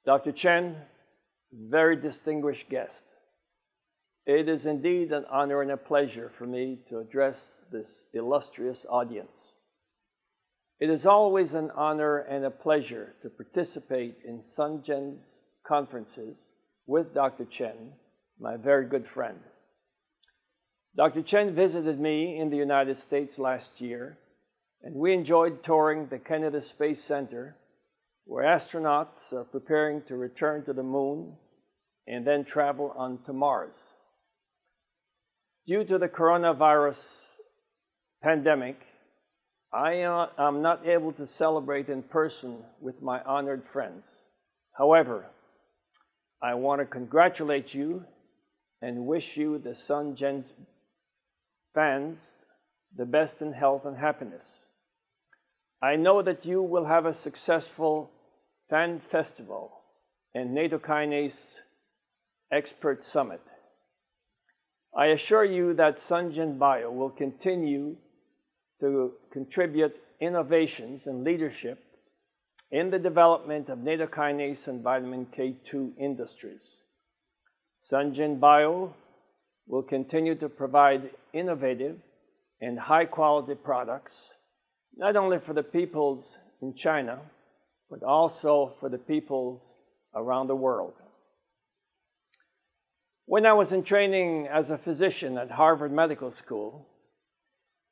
Dr. Chen, very distinguished guest. It is indeed an honor and a pleasure for me to address this illustrious audience. It is always an honor and a pleasure to participate in Sungen's conferences with Dr. Chen, my very good friend. Dr. Chen visited me in the United States last year, and we enjoyed touring the Kennedy Space Center, where astronauts are preparing to return to the moon and then travel on to Mars. Due to the coronavirus pandemic, I am not able to celebrate in person with my honored friends. However, I want to congratulate you and wish you, the Sungen fans, the best in health and happiness. I know that you will have a successful fan festival and Nattokinase expert summit. I assure you that Sungen Bio will continue to contribute innovations and leadership in the development of nattokinase and vitamin K2 industries. Sungen Bio will continue to provide innovative and high-quality products, not only for the peoples in China, but also for the peoples around the world. When I was in training as a physician at Harvard Medical School,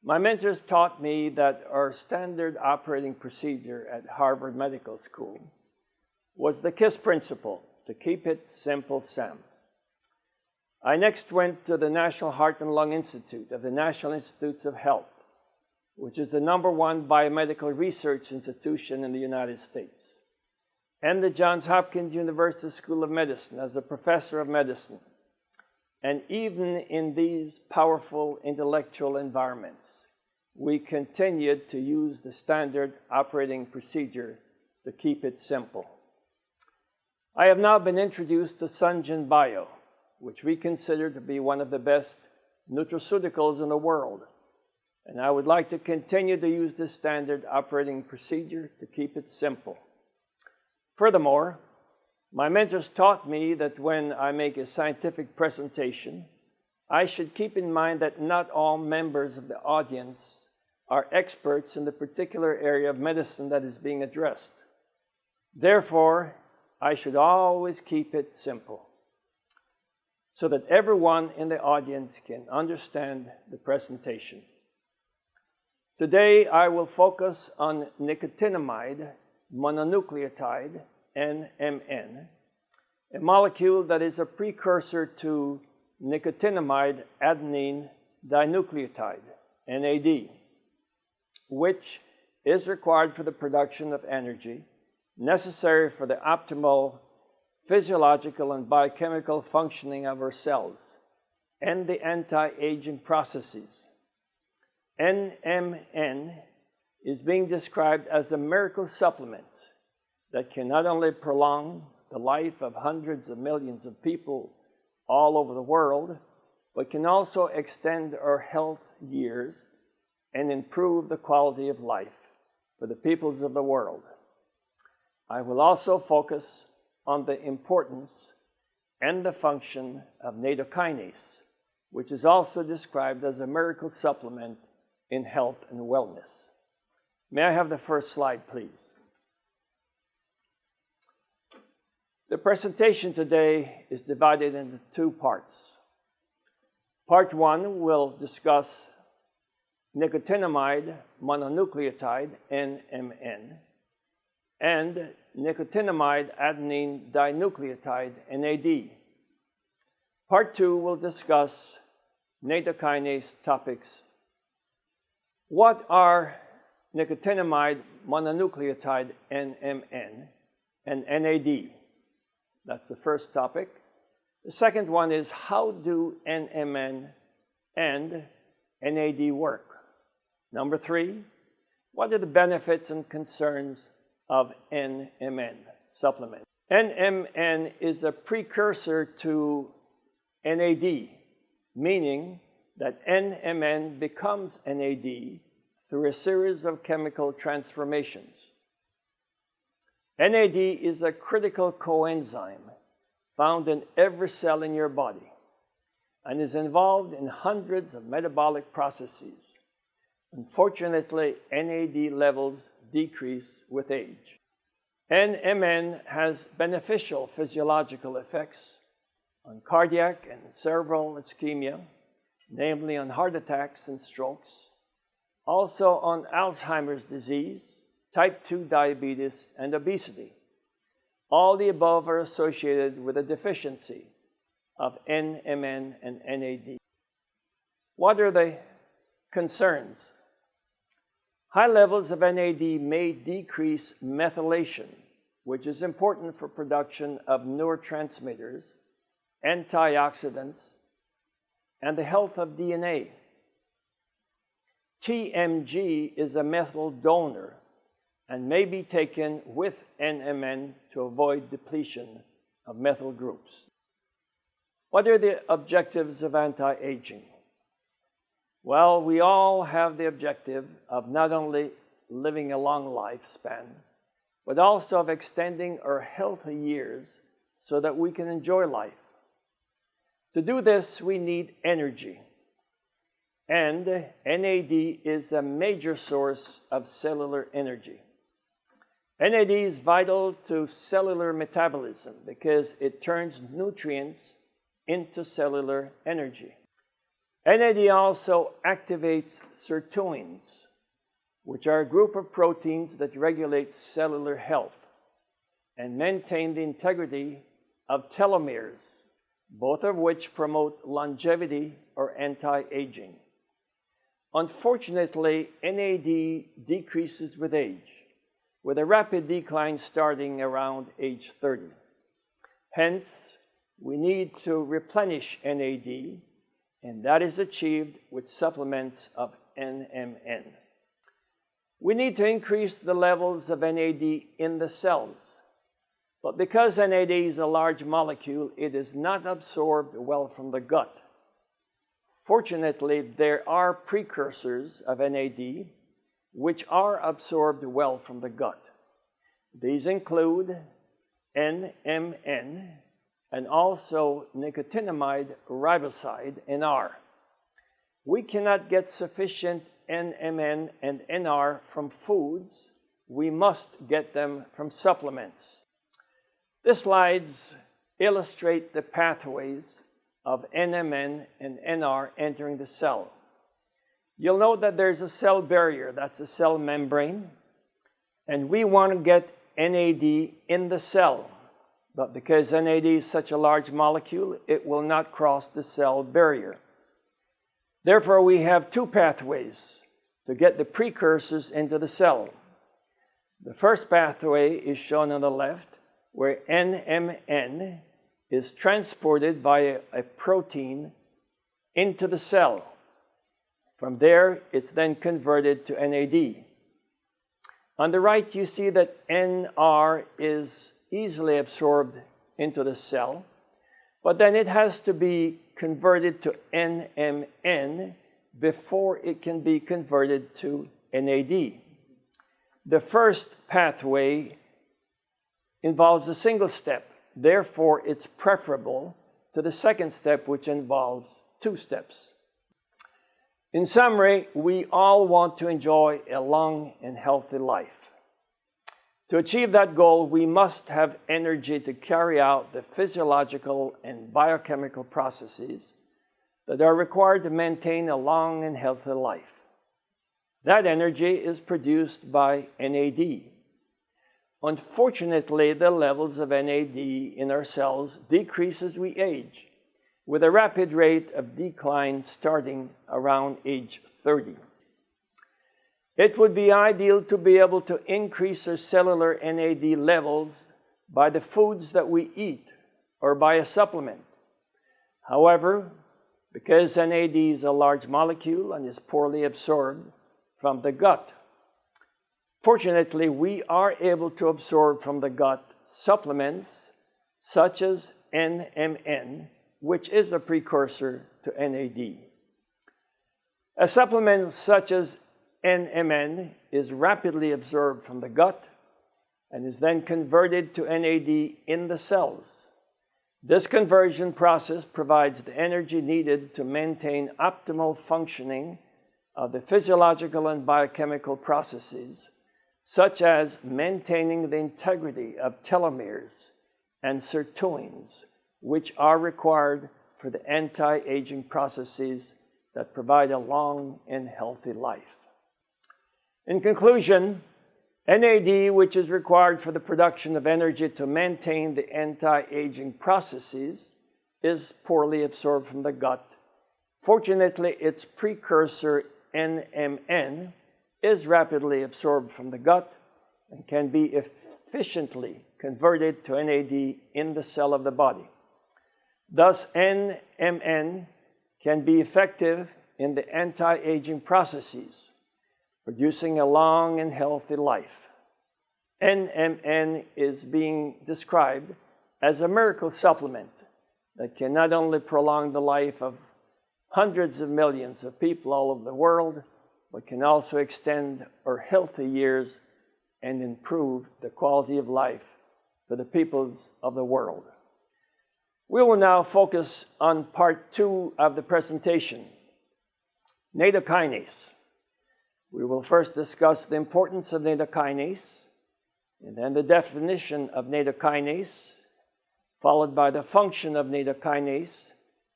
my mentors taught me that our standard operating procedure at Harvard Medical School was the KISS principle, to keep it simple, Sam. I next went to the National Heart and Lung Institute of the National Institutes of Health, which is the #1 biomedical research institution in the United States, and the Johns Hopkins University School of Medicine as a professor of medicine. And even in these powerful intellectual environments, we continued to use the standard operating procedure to keep it simple. I have now been introduced to Sungen Bio, which we consider to be one of the best nutraceuticals in the world. And I would like to continue to use this standard operating procedure to keep it simple. Furthermore, my mentors taught me that when I make a scientific presentation, I should keep in mind that not all members of the audience are experts in the particular area of medicine that is being addressed. Therefore, I should always keep it simple, so that everyone in the audience can understand the presentation. Today, I will focus on nicotinamide mononucleotide, NMN, a molecule that is a precursor to nicotinamide adenine dinucleotide, NAD, which is required for the production of energy necessary for the optimal physiological and biochemical functioning of our cells and the anti-aging processes. NMN is being described as a miracle supplement that can not only prolong the life of hundreds of millions of people all over the world, but can also extend our health years and improve the quality of life for the peoples of the world. I will also focus on the importance and the function of nattokinase, which is also described as a miracle supplement in health and wellness. May I have the first slide, please? The presentation today is divided into 2 parts. Part 1 will discuss nicotinamide mononucleotide, NMN, and nicotinamide adenine dinucleotide, NAD. Part 2 will discuss nattokinase topics. What are nicotinamide mononucleotide, NMN, and NAD? That's the first topic. The second one is, how do NMN and NAD work? Number 3, what are the benefits and concerns of NMN supplement? NMN is a precursor to NAD, meaning that NMN becomes NAD through a series of chemical transformations. NAD is a critical coenzyme found in every cell in your body and is involved in hundreds of metabolic processes. Unfortunately, NAD levels decrease with age. NMN has beneficial physiological effects on cardiac and cerebral ischemia, namely on heart attacks and strokes, also on Alzheimer's disease, type 2 diabetes, and obesity. All the above are associated with a deficiency of NMN and NAD. What are the concerns? High levels of NAD may decrease methylation, which is important for production of neurotransmitters, antioxidants, and the health of DNA. TMG is a methyl donor and may be taken with NMN to avoid depletion of methyl groups. What are the objectives of anti-aging? Well, we all have the objective of not only living a long lifespan, but also of extending our healthy years so that we can enjoy life. To do this, we need energy. And NAD is a major source of cellular energy. NAD is vital to cellular metabolism because it turns nutrients into cellular energy. NAD also activates sirtuins, which are a group of proteins that regulate cellular health and maintain the integrity of telomeres, both of which promote longevity or anti-aging. Unfortunately, NAD decreases with age, with a rapid decline starting around age 30. Hence, we need to replenish NAD, and that is achieved with supplements of NMN. We need to increase the levels of NAD in the cells, but because NAD is a large molecule, it is not absorbed well from the gut. Fortunately, there are precursors of NAD which are absorbed well from the gut. These include NMN and also nicotinamide riboside, NR. We cannot get sufficient NMN and NR from foods. We must get them from supplements. The slides illustrate the pathways of NMN and NR entering the cell. You'll note that there's a cell barrier, that's the cell membrane, and we want to get NAD in the cell. But because NAD is such a large molecule, it will not cross the cell barrier. Therefore, we have two pathways to get the precursors into the cell. The first pathway is shown on the left, where NMN is transported by a protein into the cell. From there, it's then converted to NAD. On the right, you see that NR is easily absorbed into the cell, but then it has to be converted to NMN before it can be converted to NAD. The first pathway involves a single step. Therefore, it's preferable to the second step, which involves two steps. In summary, we all want to enjoy a long and healthy life. To achieve that goal, we must have energy to carry out the physiological and biochemical processes that are required to maintain a long and healthy life. That energy is produced by NAD. Unfortunately, the levels of NAD in our cells decrease as we age, with a rapid rate of decline starting around age 30. It would be ideal to be able to increase our cellular NAD levels by the foods that we eat or by a supplement. However, because NAD is a large molecule and is poorly absorbed from the gut, fortunately, we are able to absorb from the gut supplements such as NMN, which is a precursor to NAD. A supplement such as NMN is rapidly absorbed from the gut and is then converted to NAD in the cells. This conversion process provides the energy needed to maintain optimal functioning of the physiological and biochemical processes, such as maintaining the integrity of telomeres and sirtuins, which are required for the anti-aging processes that provide a long and healthy life. In conclusion, NAD, which is required for the production of energy to maintain the anti-aging processes, is poorly absorbed from the gut. Fortunately, its precursor, NMN, is rapidly absorbed from the gut and can be efficiently converted to NAD in the cell of the body. Thus, NMN can be effective in the anti-aging processes, producing a long and healthy life. NMN is being described as a miracle supplement that can not only prolong the life of hundreds of millions of people all over the world, but can also extend our healthy years and improve the quality of life for the peoples of the world. We will now focus on part 2 of the presentation, nattokinase. We will first discuss the importance of nattokinase, and then the definition of nattokinase, followed by the function of nattokinase,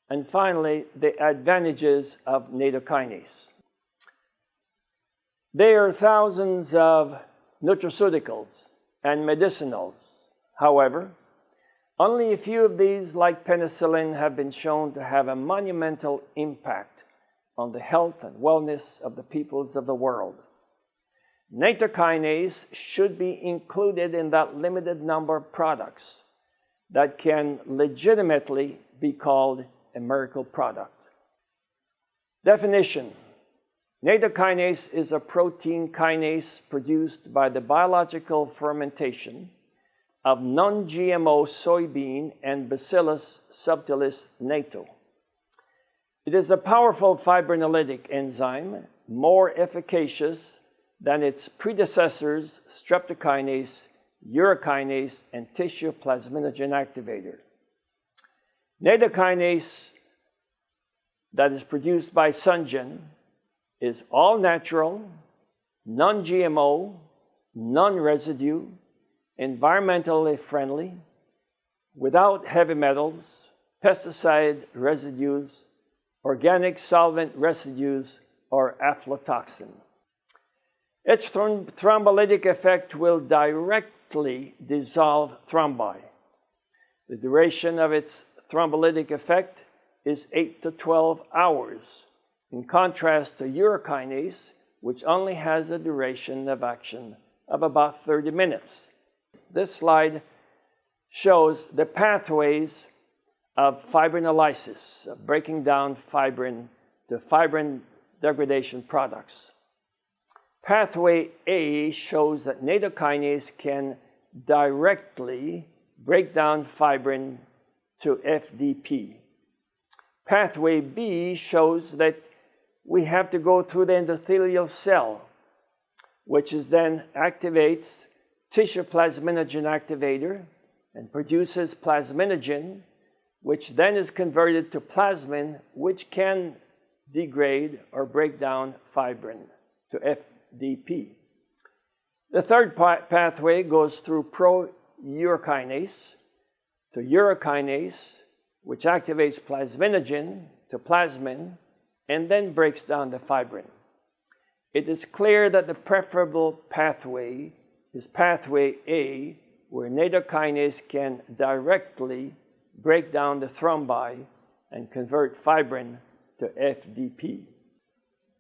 and finally, the advantages of nattokinase. There are thousands of nutraceuticals and medicinals. However, only a few of these, like penicillin, have been shown to have a monumental impact on the health and wellness of the peoples of the world. Nattokinase should be included in that limited number of products that can legitimately be called a miracle product. Definition: nattokinase is a protein kinase produced by the biological fermentation of non-GMO soybean and Bacillus subtilis natto. It is a powerful fibrinolytic enzyme, more efficacious than its predecessors, streptokinase, urokinase, and tissue plasminogen activator. Nattokinase that is produced by Sungen is all natural, non-GMO, non-residue, environmentally friendly, without heavy metals, pesticide residues, organic solvent residues, or aflatoxin. Its thrombolytic effect will directly dissolve thrombi. The duration of its thrombolytic effect is 8 to 12 hours, in contrast to urokinase, which only has a duration of action of about 30 minutes. This slide shows the pathways of fibrinolysis, of breaking down fibrin to fibrin degradation products. Pathway A shows that nattokinase can directly break down fibrin to FDP. Pathway B shows that we have to go through the endothelial cell, which is then activates tissue plasminogen activator and produces plasminogen, which then is converted to plasmin, which can degrade or break down fibrin to FDP. The third pathway goes through pro-urokinase to urokinase, which activates plasminogen to plasmin and then breaks down the fibrin. It is clear that the preferable pathway is pathway A, where nattokinase can directly break down the thrombi and convert fibrin to FDP.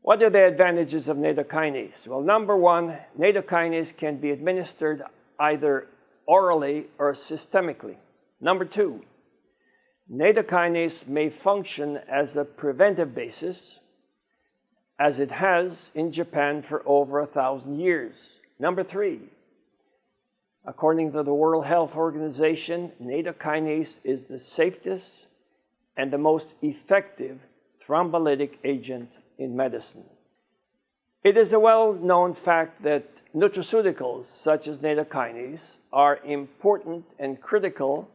What are the advantages of nattokinase? Well, number one, nattokinase can be administered either orally or systemically. Number two, nattokinase may function as a preventive basis, as it has in Japan for over 1,000 years. Number three, according to the World Health Organization, nattokinase is the safest and the most effective thrombolytic agent in medicine. It is a well-known fact that nutraceuticals such as nattokinase are important and critical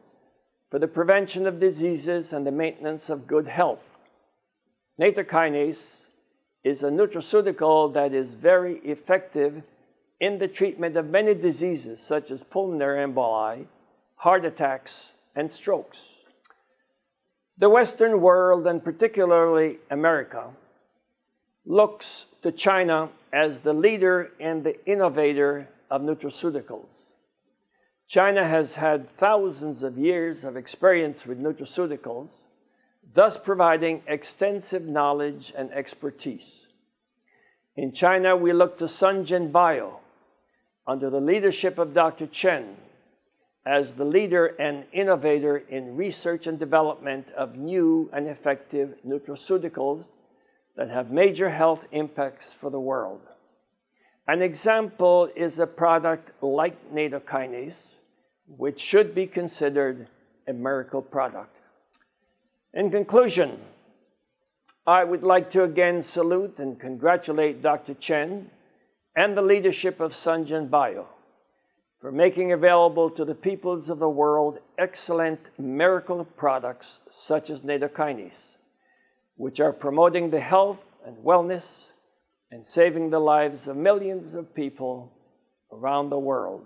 for the prevention of diseases and the maintenance of good health. Nattokinase is a nutraceutical that is very effective in the treatment of many diseases such as pulmonary emboli, heart attacks, and strokes. The Western world, and particularly America, looks to China as the leader and the innovator of nutraceuticals. China has had thousands of years of experience with nutraceuticals, thus providing extensive knowledge and expertise. In China, we look to Sungen Bio, under the leadership of Dr. Chen, as the leader and innovator in research and development of new and effective nutraceuticals that have major health impacts for the world. An example is a product like nattokinase, which should be considered a miracle product. In conclusion, I would like to again salute and congratulate Dr. Chen and the leadership of Sungen Bio for making available to the peoples of the world excellent miracle products such as nattokinase, which are promoting the health and wellness and saving the lives of millions of people around the world.